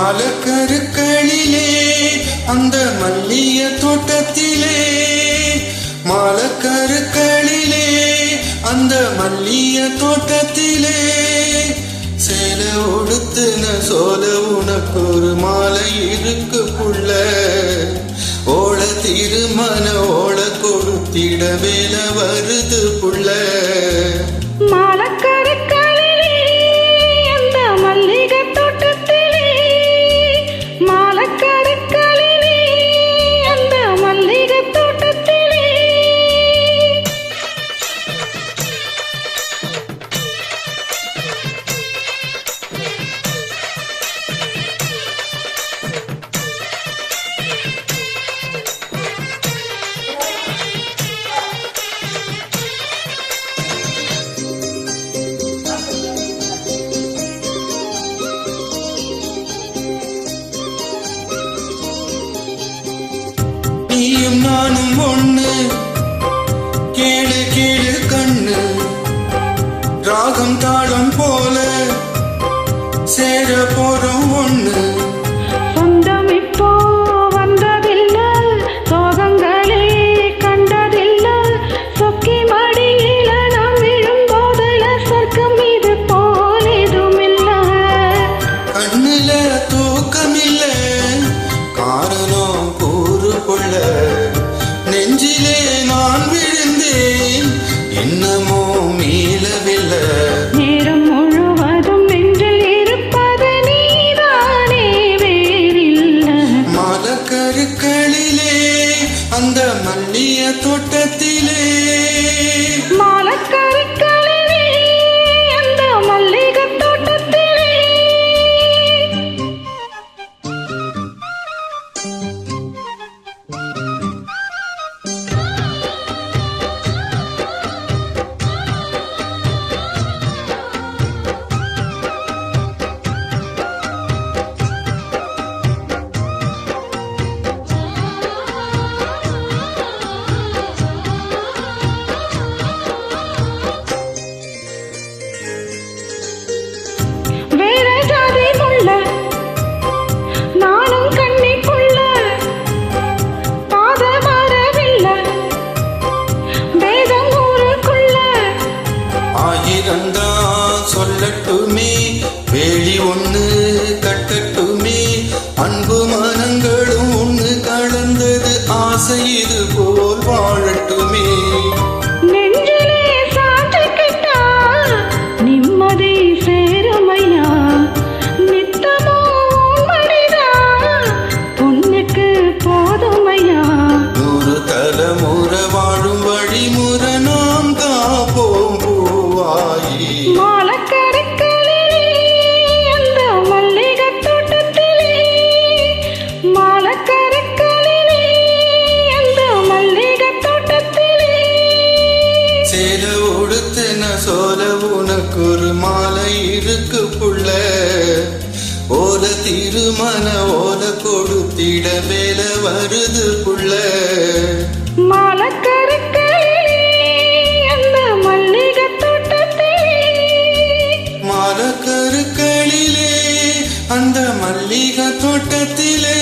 மாலக்கருக்களிலே அந்த மல்லிய தோட்டத்திலே, மாலக்கருக்களிலே அந்த மல்லிய தோட்டத்திலே, சேல உடுத்துன சோல உனக்கு ஒரு மாலை இருக்கு புள்ள, ஓட திருமண ஓட கொடுத்திட வேல வருது புள்ள. நீயும் நானும் ஒண்ணு, கேளு கேளு கண்ணு, ராகம் தாளம் போல சேர போறோம் ஒண்ணு. சொந்தம் இப்போ வந்ததில்லை, சோகங்களே கண்டதில்லை, சொக்கி மடியில நாம் விழும்போதுல சொர்க்கம் இது போல் எதுவுமில்ல. கண்ணுல தூக்கமில்ல, காரணம் கூறு கொள்ள, நெஞ்சிலே நான் விழுந்தேன் என்னமோ மீளவில்லை. நேரம் முழுவதும் நெஞ்சில் இருப்பது நீதானே, வேறில்லை. மாலக்கருக்களிலே அந்த மல்லிய தோட்டத்திலே, மாலக்கருக்களிலே அந்த மல்லிகை தோட்டத்திலே. சொல்லட்டுமே வேலி ஒண்ணு கட்டட்டுமே, அன்பு மனங்களும் ஒண்ணு கலந்தது ஆசை இது போல் வாழட்டுமே. நெஞ்சிலே சாத்திக்கிட்டா நிம்மதி சேருமையா, நித்தமோ மனிதா பொண்ணுக்கு போதுமையா. 100 தலைமுறை வாழும் வழிமுறை நாம் காப்போம் பூவாயி. மாலக்கருக்களிலே அந்த மல்லிகை தோட்டத்திலே, மாலக்கருக்களிலே அந்த மல்லிகை தோட்டத்திலே. சேல உடுத்துன சோல உனக்கு ஒரு மாலை இருக்கு புள்ள, ஓல திருமண ஓல கொடுத்திட வேல வருது புள்ள. மாலக்கருக்களிலே அந்த மல்லிகை தோட்டத்திலே, மாலக்கருக்களிலே அந்த மல்லிகை தோட்டத்திலே.